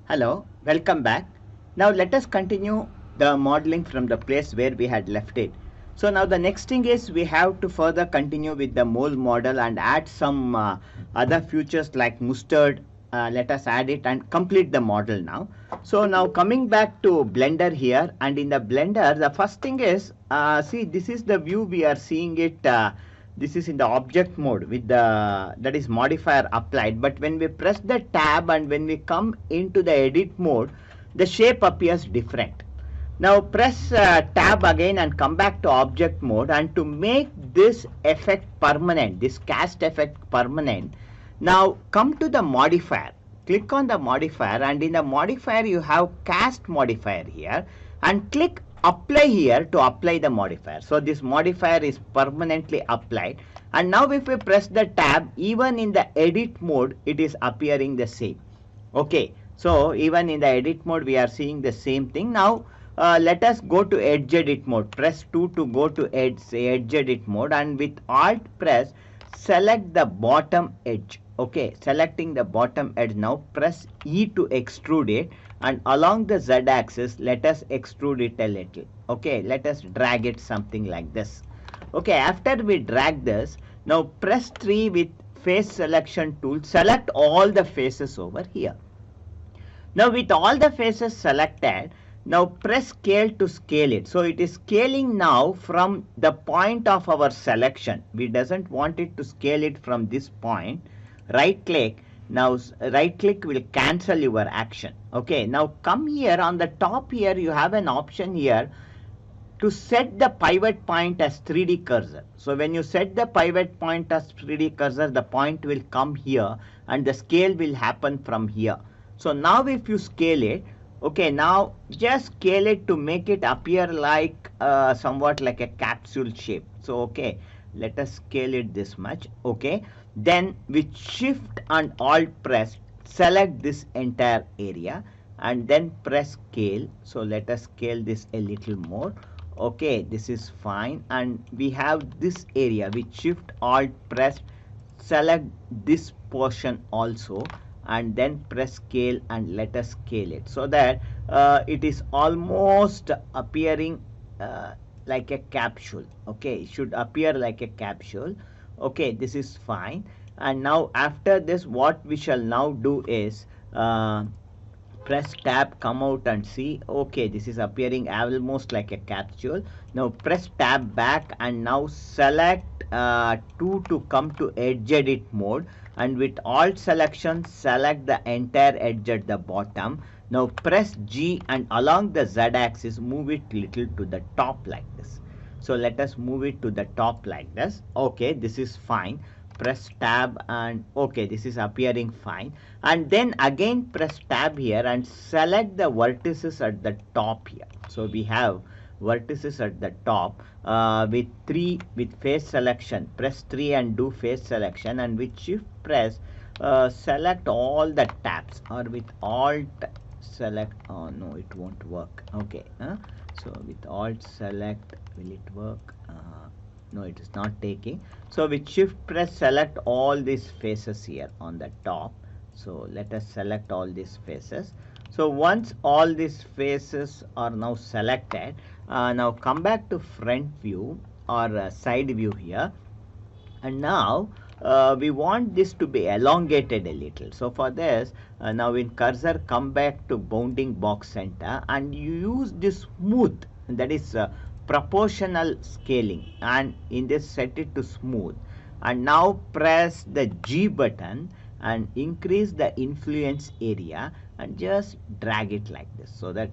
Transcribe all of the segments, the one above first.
Hello, welcome back. Now let us continue the modeling from the place where we had left it. So now the next thing is we have to further continue with the mole model and add some other features like mustard. Let us add it and complete the model now. So now coming back to Blender here, and in the Blender the first thing is see, this is the view we are seeing it. This is in the object mode with the that is modifier applied, but when we press the tab and when we come into the edit mode, the shape appears different. Now press tab again and come back to object mode, and to make this effect permanent, this cast effect permanent, now come to the modifier, click on the modifier, and in the modifier you have cast modifier here, and click apply here to apply the modifier. So this modifier is permanently applied, and now if we press the tab, even in the edit mode it is appearing the same. Okay, so even in the edit mode we are seeing the same thing. Now let us go to edge edit mode. Press 2 to go to edge edit mode, and with alt press select the bottom edge. Okay, selecting the bottom edge, now press E to extrude it, and along the Z axis let us extrude it a little. Okay, let us drag it something like this. Okay, after we drag this, now press 3 with face selection tool, select all the faces over here. Now with all the faces selected, now press scale to scale it. So it is scaling now from the point of our selection. We doesn't want it to scale it from this point. Right click. Now right click will cancel your action. Okay, now come here on the top here, you have an option here to set the pivot point as 3D cursor. So when you set the pivot point as 3D cursor, the point will come here and the scale will happen from here. So now if you scale it, okay, now just scale it to make it appear like somewhat like a capsule shape. So okay, let us scale it this much. Okay, then with shift and alt press, select this entire area and then press scale. So let us scale this a little more. Okay, this is fine, and we have this area with shift alt press, select this portion also, and then press scale and let us scale it so that it is almost appearing like a capsule. Okay, it should appear like a capsule. Okay, this is fine. And now after this, what we shall now do is press tab, come out and see. Okay, this is appearing almost like a capsule. Now press tab back and now select 2 to come to edge edit mode, and with alt selection select the entire edge at the bottom. Now press G and along the Z axis move it little to the top like this. So let us move it to the top like this. Okay, this is fine. Press tab and okay, this is appearing fine, and then again press tab here and select the vertices at the top here. So we have vertices at the top with 3 with face selection. Press 3 and do face selection, and with shift press select all the tabs, or with alt select. Oh no, it won't work. Okay, so with alt select, will it work? No, it is not taking. So with shift press select all these faces here on the top. So let us select all these faces. So once all these faces are now selected, now come back to front view or side view here, and now we want this to be elongated a little. So for this, now in cursor come back to bounding box center, and you use this smooth, that is proportional scaling, and in this set it to smooth, and now press the G button and increase the influence area and just drag it like this, so that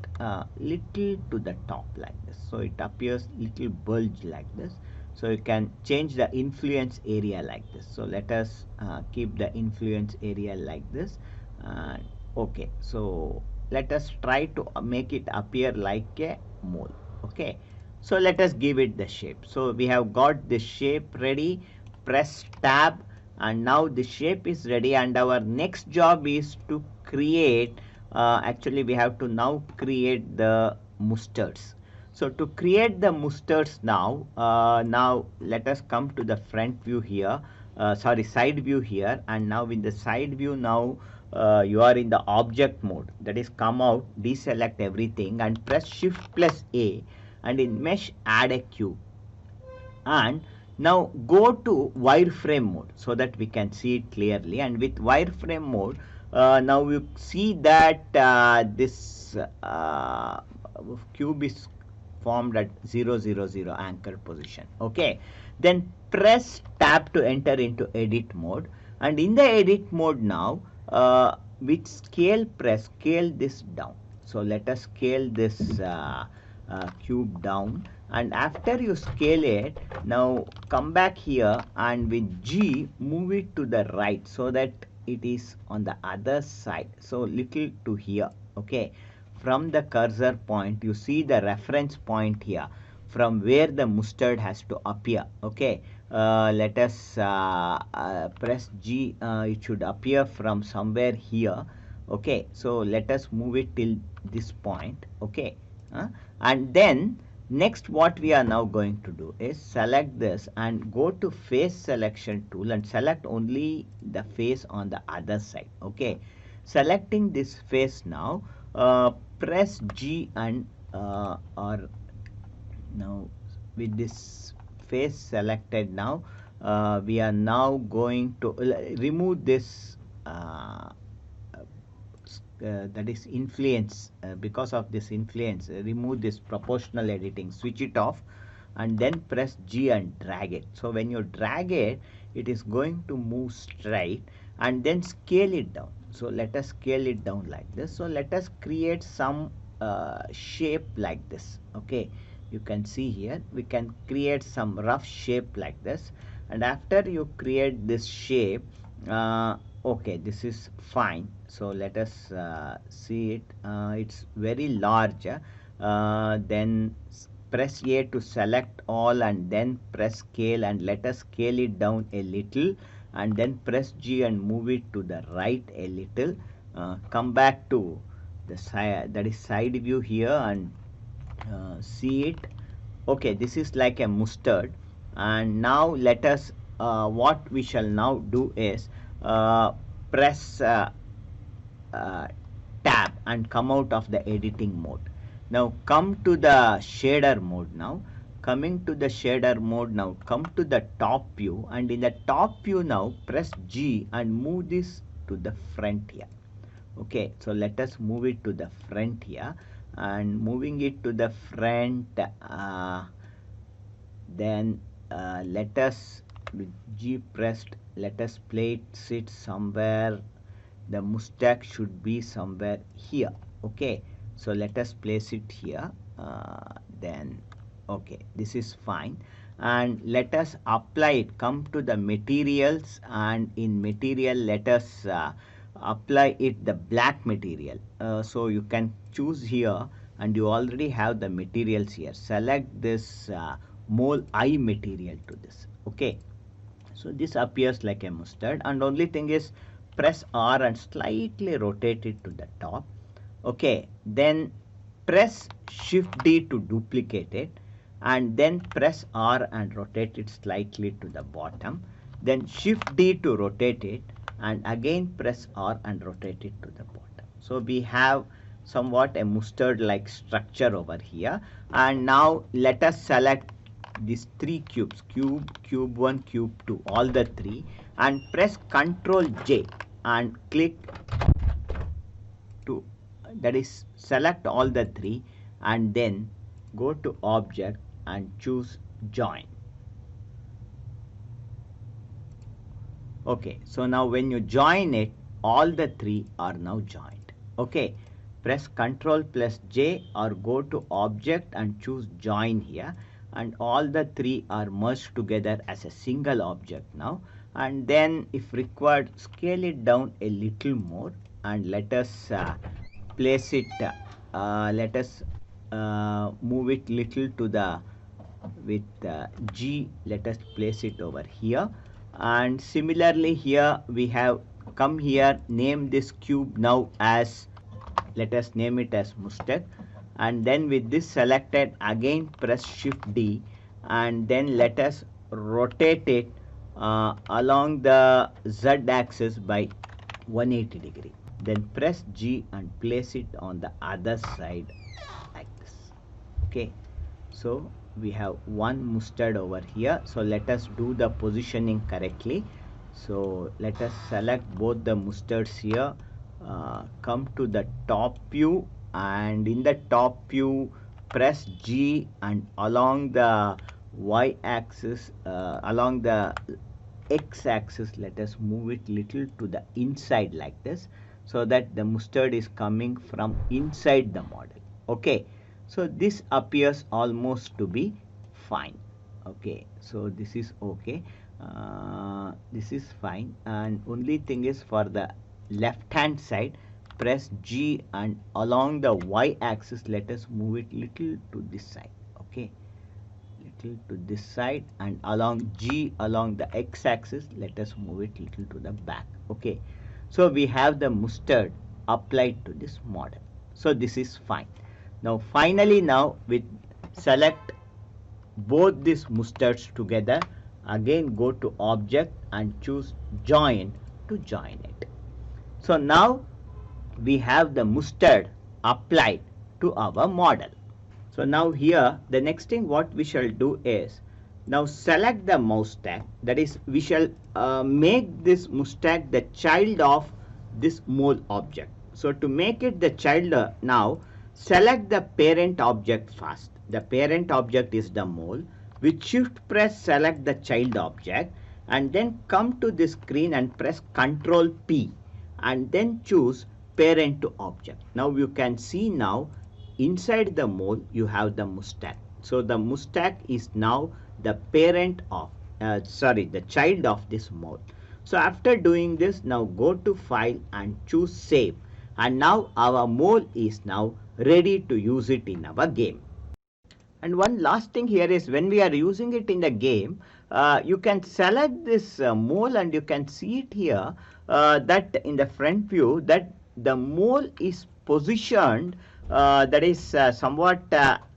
little to the top like this, so it appears little bulge like this. So you can change the influence area like this. So let us keep the influence area like this. Okay, so let us try to make it appear like a mole. Okay, so let us give it the shape. So we have got the shape ready. Press tab, and now the shape is ready, and our next job is to create actually we have to now create the mustards. So to create the mustards now, now let us come to the front view here, sorry, side view here, and now in the side view now you are in the object mode, that is come out, deselect everything and press shift plus A, and in mesh add a cube, and now go to wireframe mode so that we can see it clearly. And with wireframe mode, now you see that this cube is formed at 000 anchor position. Okay, then press tab to enter into edit mode, and in the edit mode now, with scale press, scale this down. So let us scale this cube down, and after you scale it, now come back here and with G move it to the right so that it is on the other side, so little to here. Okay, from the cursor point you see the reference point here from where the mustard has to appear. Okay, let us press G, it should appear from somewhere here. Okay, so let us move it till this point. Okay, and then next what we are now going to do is select this and go to face selection tool and select only the face on the other side. Okay, selecting this face now, press G and or now with this face selected now, we are now going to remove this that is influence. Because of this influence, remove this proportional editing, switch it off, and then press G and drag it. So when you drag it, it is going to move straight, and then scale it down. So let us scale it down like this. So let us create some shape like this. Okay, you can see here we can create some rough shape like this, and after you create this shape, okay, this is fine. So let us see it. It's very large. Then press A to select all, and then press scale, and let us scale it down a little, and then press G and move it to the right a little. Come back to the side, that is side view here, and see it. Okay, this is like a mustard. And now let us what we shall now do is press tab and come out of the editing mode. Now come to the shader mode. Now coming to the shader mode, now come to the top view, and in the top view now press G and move this to the front here. Okay, so let us move it to the front here, and moving it to the front, then let us with G pressed, let us place it somewhere. The mustache should be somewhere here. Okay, so let us place it here. Then okay, this is fine, and let us apply it. Come to the materials, and in material let us apply it the black material. So you can choose here, and you already have the materials here. Select this mole eye material to this. Okay, so this appears like a mustard, and only thing is press R and slightly rotate it to the top. Okay, then press shift D to duplicate it, and then press R and rotate it slightly to the bottom, then shift D to rotate it, and again press R and rotate it to the bottom. So we have somewhat a mustard like structure over here. And now let us select these three cubes, cube 1, cube 2, all the three, and press Ctrl J and click to, that is select all the three, and then go to object and choose join. Okay, so now when you join it, all the three are now joined. Okay, press Ctrl plus J or go to object and choose join here, and all the three are merged together as a single object now. And then if required, scale it down a little more, and let us place it, let us move it little to the, with G, let us place it over here. And similarly here we have come here, name this cube now as, let us name it as mustard, and then with this selected, again press shift D, and then let us rotate it along the Z axis by 180 degree. then press G and place it on the other side like this. Okay, so we have one mustard over here. So let us do the positioning correctly. So let us select both the mustards here, come to the top view, and in the top view press G, and along the Y axis, along the X axis, let us move it little to the inside like this, so that the mustard is coming from inside the model. Okay, so this appears almost to be fine. Okay, so this is okay, this is fine, and only thing is for the left hand side, press G, and along the Y axis let us move it little to this side. Okay, little to this side, and along G, along the X axis, let us move it little to the back. Okay, so we have the mustard applied to this model. So this is fine. Now finally, now with select both these mustards together, again go to object and choose join to join it. So now we have the mustard applied to our model. So now here the next thing what we shall do is, now select the mouse tag, that is we shall make this mouse tag the child of this mole object. So to make it the child, now select the parent object first. The parent object is the mole. With shift press select the child object, and then come to this screen and press Ctrl P, and then choose parent to object. Now you can see, now inside the mole you have the mustard. So the mustard is now the parent of the child of this mole. So after doing this, now go to file and choose save, and now our mole is now ready to use it in our game. And one last thing here is, when we are using it in the game, you can select this mole, and you can see it here, that in the front view that the mole is positioned, that is somewhat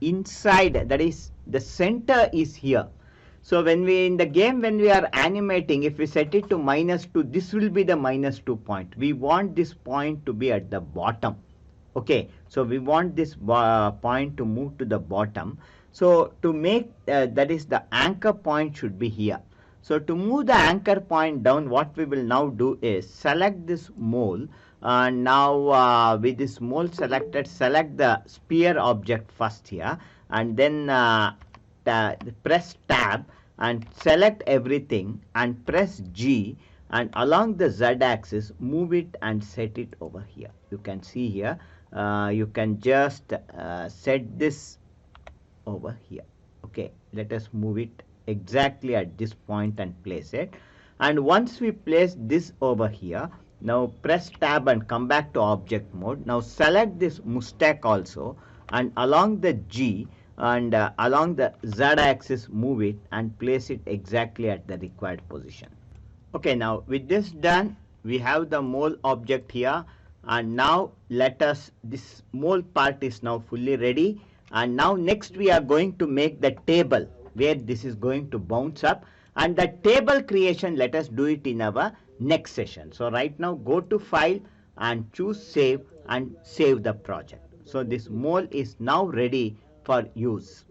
inside, that is the center is here. So when we in the game, when we are animating, if we set it to -2, this will be the -2 point. We want this point to be at the bottom. Okay, so we want this point to move to the bottom. So to make that is the anchor point should be here. So to move the anchor point down, what we will now do is select this mole, and now with this mole selected, select the sphere object first here, and then press tab and select everything and press G, and along the Z axis move it and set it over here. You can see here, you can just set this over here. Okay, let us move it exactly at this point and place it. And once we place this over here, now press tab and come back to object mode. Now select this mustache also, and along the G and along the Z axis move it and place it exactly at the required position. Okay, now with this done, we have the mole object here, and now let us, this mole part is now fully ready. And now next we are going to make the table where this is going to bounce up, and the table creation, let us do it in our next session. So right now go to file and choose save and save the project. So this mole is now ready for use.